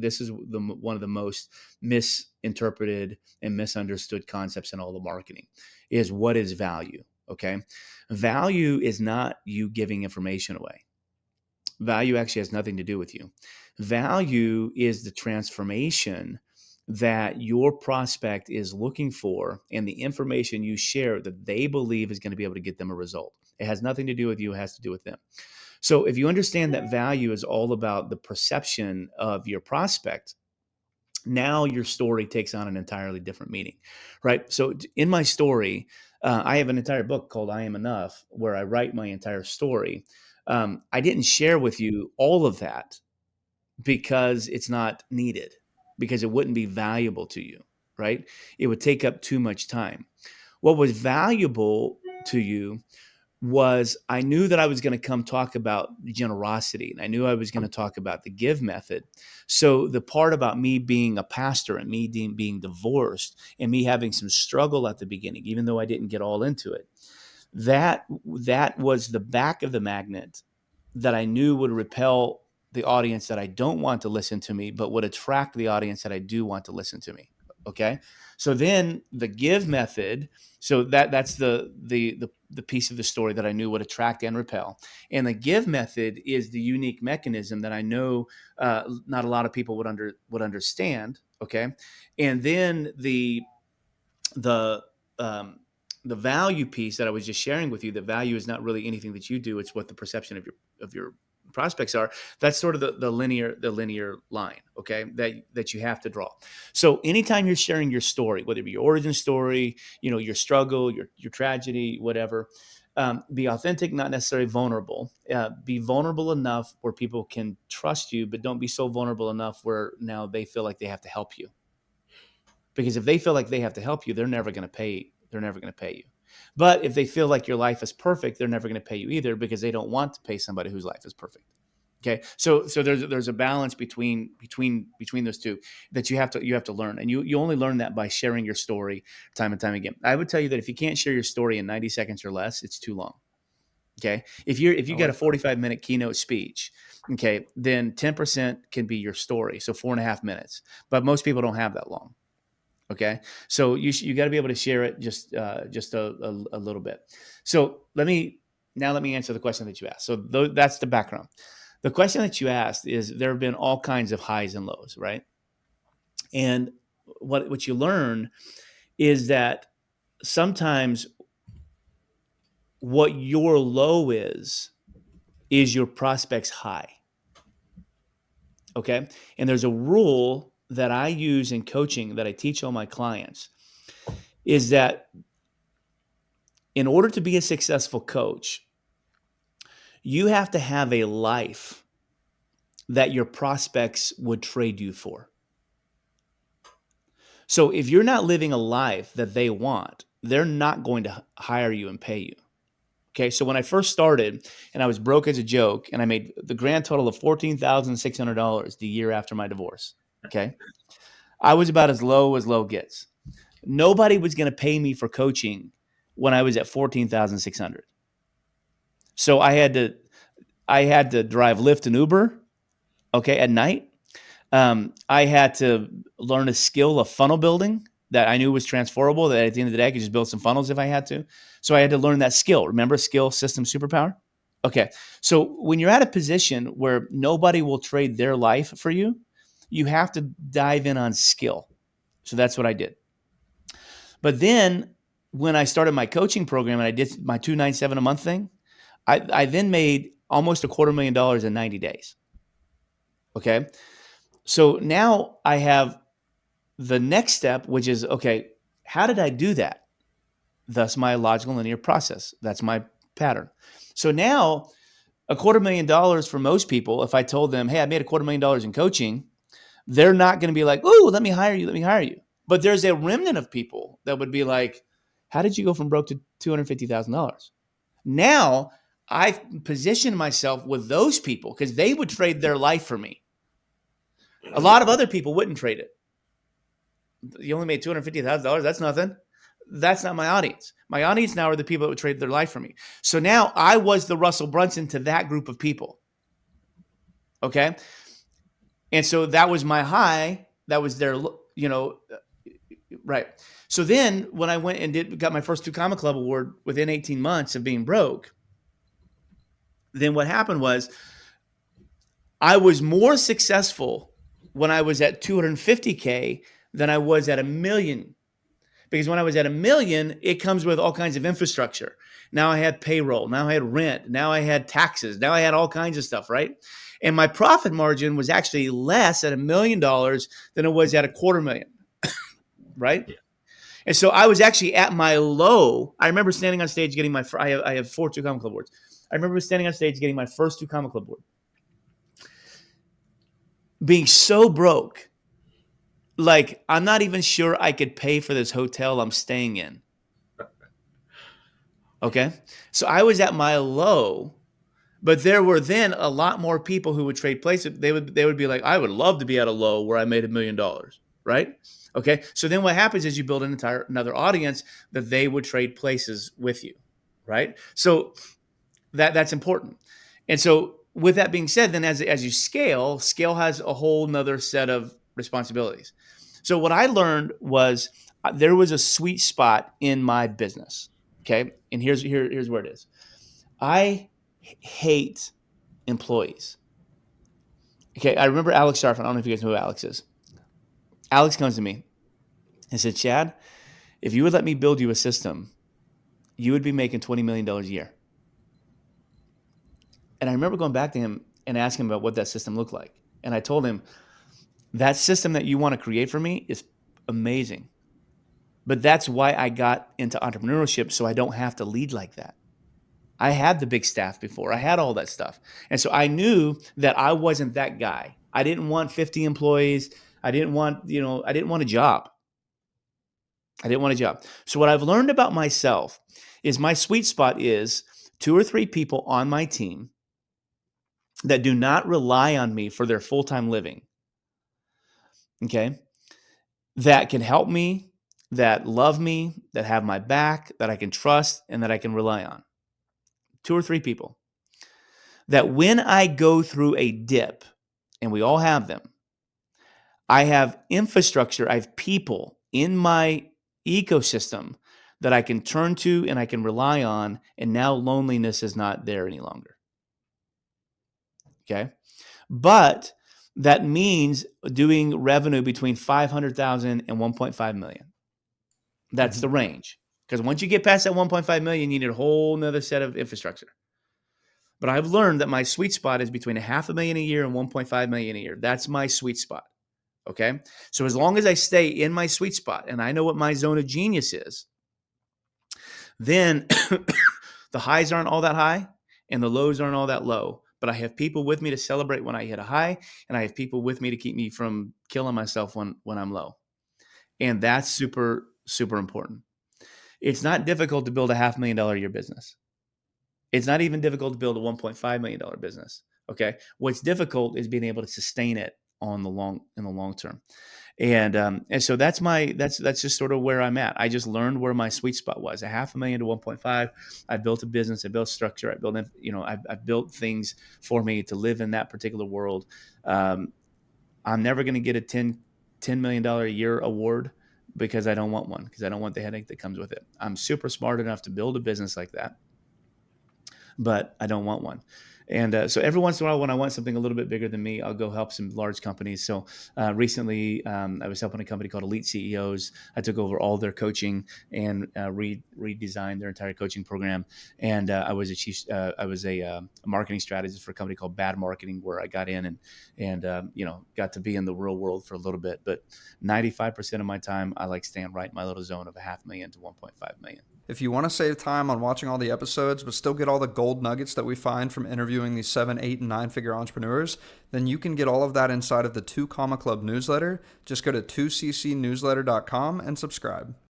This is one of the most misinterpreted and misunderstood concepts in all the marketing is what is value. Okay. Value is not you giving information away. Value actually has nothing to do with you. Value is the transformation that your prospect is looking for and the information you share that they believe is going to be able to get them a result. It has nothing to do with you, it has to do with them. So if you understand that value is all about the perception of your prospect, now your story takes on an entirely different meaning, right? So in my story, I have an entire book called I Am Enough where I write my entire story. I didn't share with you all of that because it's not needed, because it wouldn't be valuable to you, right? It would take up too much time. What was valuable to you was I knew that I was going to come talk about generosity, and I knew I was going to talk about the give method. So the part about me being a pastor and me being divorced and me having some struggle at the beginning, even though I didn't get all into it, that was the back of the magnet that I knew would repel the audience that I don't want to listen to me, but would attract the audience that I do want to listen to me. Okay. So then the give method, so that's the piece of the story that I knew would attract and repel. And the give method is the unique mechanism that I know not a lot of people would understand. Okay. And then the um, the value piece that I was just sharing with you, the value is not really anything that you do; it's what the perception of your prospects are. That's sort of the linear line, okay, that you have to draw. So anytime you're sharing your story, whether it be your origin story, your struggle, your tragedy, whatever. Be authentic, not necessarily vulnerable. Be vulnerable enough where people can trust you, but don't be so vulnerable enough where now they feel like they have to help you, because if they feel like they have to help you, they're never going to pay. They're never going to pay you. But if they feel like your life is perfect, they're never going to pay you either, because they don't want to pay somebody whose life is perfect. Okay, so there's a balance between those two that you have to learn, and you only learn that by sharing your story time and time again. I would tell you that if you can't share your story in 90 seconds or less, it's too long. Okay, if you I got a like that. 45-minute keynote speech, okay, then 10% can be your story, so 4.5 minutes. But most people don't have that long. Okay, so you got to be able to share it just a little bit. So let me answer the question that you asked. So that's the background. The question that you asked is, there have been all kinds of highs and lows, right? And what you learn is that sometimes what your low is your prospect's high. Okay, and there's a rule that I use in coaching that I teach all my clients, is that in order to be a successful coach, you have to have a life that your prospects would trade you for. So if you're not living a life that they want, they're not going to hire you and pay you. Okay, so when I first started and I was broke as a joke, and I made the grand total of $14,600 the year after my divorce. Okay, I was about as low gets. Nobody was going to pay me for coaching when I was at 14,600. So I had to drive Lyft and Uber, okay, at night. I had to learn a skill of funnel building that I knew was transferable, that at the end of the day, I could just build some funnels if I had to. So I had to learn that skill. Remember, skill, system, superpower? Okay. So when you're at a position where nobody will trade their life for you, you have to dive in on skill. So that's what I did. But then when I started my coaching program and I did my 297 a month thing, I then made almost $250,000 in 90 days. Okay. So now I have the next step, which is, okay, how did I do that? Thus my logical linear process. That's my pattern. So now $250,000 for most people, if I told them, hey, I made $250,000 in coaching, they're not going to be like, oh, let me hire you. Let me hire you. But there's a remnant of people that would be like, how did you go from broke to $250,000? Now I've positioned myself with those people because they would trade their life for me. A lot of other people wouldn't trade it. You only made $250,000. That's nothing. That's not my audience. My audience now are the people that would trade their life for me. So now I was the Russell Brunson to that group of people. Okay. And so that was my high. That was their, right. So then when I went and got my first 2 Comma Club award within 18 months of being broke, then what happened was I was more successful when I was at 250K than I was at a million. Because when I was at a million, it comes with all kinds of infrastructure. Now I had payroll. Now I had rent. Now I had taxes. Now I had all kinds of stuff, right? And my profit margin was actually less at $1 million than it was at $250,000, right? Yeah. And so I was actually at my low. I remember standing on stage getting I have 4 2 Comma Club awards. I remember standing on stage getting my first 2 Comma Club award. Being so broke, like I'm not even sure I could pay for this hotel I'm staying in. Okay. So I was at my low, but there were then a lot more people who would trade places. They would be like, I would love to be at a low where I made $1 million. Right. Okay. So then what happens is you build another audience that they would trade places with you. Right. So that's important. And so with that being said, then as you scale has a whole nother set of responsibilities. So what I learned was there was a sweet spot in my business. Okay. And here's where it is. I hate employees. Okay. I remember Alex Sharf. I don't know if you guys know who Alex is. Alex comes to me and said, Chad, if you would let me build you a system, you would be making $20 million a year. And I remember going back to him and asking him about what that system looked like. And I told him, that system that you want to create for me is amazing. But that's why I got into entrepreneurship, so I don't have to lead like that. I had the big staff before. I had all that stuff. And so I knew that I wasn't that guy. I didn't want 50 employees. I didn't want a job. I didn't want a job. So what I've learned about myself is my sweet spot is 2 or 3 people on my team that do not rely on me for their full-time living. Okay? That can help me, that love me, that have my back, that I can trust, and that I can rely on. 2 or 3 people. That when I go through a dip, and we all have them, I have infrastructure, I have people in my ecosystem that I can turn to and I can rely on, and now loneliness is not there any longer. Okay? But that means doing revenue between 500,000 and 1.5 million. That's the range. Because once you get past that 1.5 million, you need a whole nother set of infrastructure. But I've learned that my sweet spot is between $500,000 a year and 1.5 million a year. That's my sweet spot. Okay. So as long as I stay in my sweet spot and I know what my zone of genius is, then the highs aren't all that high and the lows aren't all that low. But I have people with me to celebrate when I hit a high, and I have people with me to keep me from killing myself when I'm low. And that's super, super important. It's not difficult to build a $500,000 a year business. It's not even difficult to build a $1.5 million business. Okay. What's difficult is being able to sustain it in the long term. And so that's just sort of where I'm at. I just learned where my sweet spot was. $500,000 to 1.5. I built a business. I built structure. I've built things for me to live in that particular world. I'm never going to get a $10 million a year award because I don't want one, because I don't want the headache that comes with it. I'm super smart enough to build a business like that, but I don't want one. And so every once in a while, when I want something a little bit bigger than me, I'll go help some large companies. So recently, I was helping a company called Elite CEOs. I took over all their coaching and redesigned their entire coaching program. And I was a marketing strategist for a company called Bad Marketing, where I got in and got to be in the real world for a little bit. But 95% of my time, I like staying right in my little zone of $500,000 to 1.5 million. If you want to save time on watching all the episodes, but still get all the gold nuggets that we find from interviewing these 7, 8, and 9-figure entrepreneurs, then you can get all of that inside of the 2 Comma Club newsletter. Just go to 2ccnewsletter.com and subscribe.